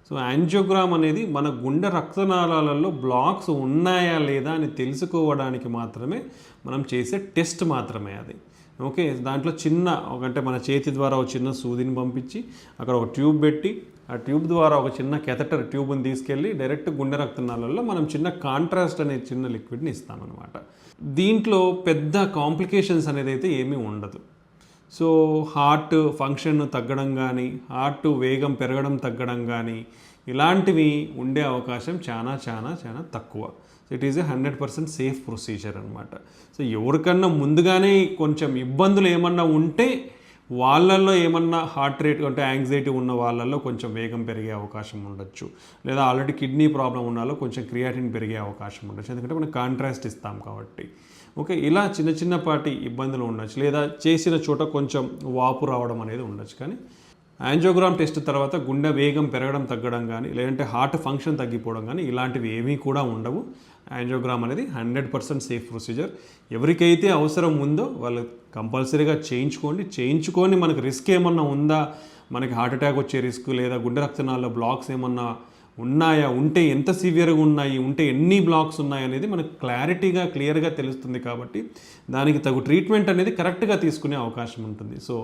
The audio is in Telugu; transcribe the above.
సో యాంజియోగ్రామ్ అనేది మన గుండె రక్తనాళాలలో బ్లాక్స్ ఉన్నాయా లేదా అని తెలుసుకోవడానికి మాత్రమే మనం చేసే టెస్ట్ మాత్రమే అది. ఓకే, దాంట్లో చిన్న అంటే మన చేతి ద్వారా ఒక చిన్న సూదిని పంపించి అక్కడ ఒక ట్యూబ్ పెట్టి ఆ ట్యూబ్ ద్వారా ఒక చిన్న కెథటర్ ట్యూబ్ని తీసుకెళ్ళి డైరెక్ట్ గుండె రక్తనాళాలలో మనం చిన్న కాంట్రాస్ట్ అనే చిన్న లిక్విడ్ని ఇస్తామన్నమాట. దీంట్లో పెద్ద కాంప్లికేషన్స్ అనేది అయితే ఏమీ ఉండదు. సో హార్ట్ ఫంక్షన్ తగ్గడం కానీ, హార్ట్ వేగం పెరగడం తగ్గడం కానీ ఇలాంటివి ఉండే అవకాశం చాలా చాలా చాలా తక్కువ. So it is 100% safe procedure అనమాట. సో ఎవరికన్నా ముందుగానే కొంచెం ఇబ్బందులు ఏమన్నా ఉంటే వాళ్ళల్లో ఏమన్నా హార్ట్ రేట్ అంటే యాంగ్జైటీ ఉన్న వాళ్ళల్లో కొంచెం వేగం పెరిగే అవకాశం ఉండొచ్చు, లేదా ఆల్రెడీ కిడ్నీ ప్రాబ్లం ఉన్న వాళ్ళు కొంచెం క్రియాటిన్ పెరిగే అవకాశం ఉండొచ్చు, ఎందుకంటే మనం కాంట్రాస్ట్ ఇస్తాం కాబట్టి. ఓకే, ఇలా చిన్న చిన్నపాటి ఇబ్బందులు ఉండొచ్చు, లేదా చేసిన చోట కొంచెం వాపు రావడం అనేది ఉండొచ్చు. కానీ యాంజియోగ్రామ్ టెస్ట్ తర్వాత గుండె వేగం పెరగడం తగ్గడం కానీ, లేదంటే హార్ట్ ఫంక్షన్ తగ్గిపోవడం కానీ ఇలాంటివి ఏమీ కూడా ఉండవు. యాంజియోగ్రామ్ అనేది 100% సేఫ్ ప్రొసీజర్. ఎవరికైతే అవసరం ఉందో వాళ్ళు కంపల్సరీగా చేయించుకొని మనకు రిస్క్ ఏమన్నా ఉందా, మనకి హార్ట్ అటాక్ వచ్చే రిస్క్, లేదా గుండె రక్తనాళాల్లో బ్లాక్స్ ఏమన్నా ఉన్నాయా, ఉంటే ఎంత సివియర్గా ఉన్నాయి, ఉంటే ఎన్ని బ్లాక్స్ ఉన్నాయి అనేది మనకు క్లియర్గా తెలుస్తుంది. కాబట్టి దానికి తగు ట్రీట్మెంట్ అనేది కరెక్ట్గా తీసుకునే అవకాశం ఉంటుంది. సో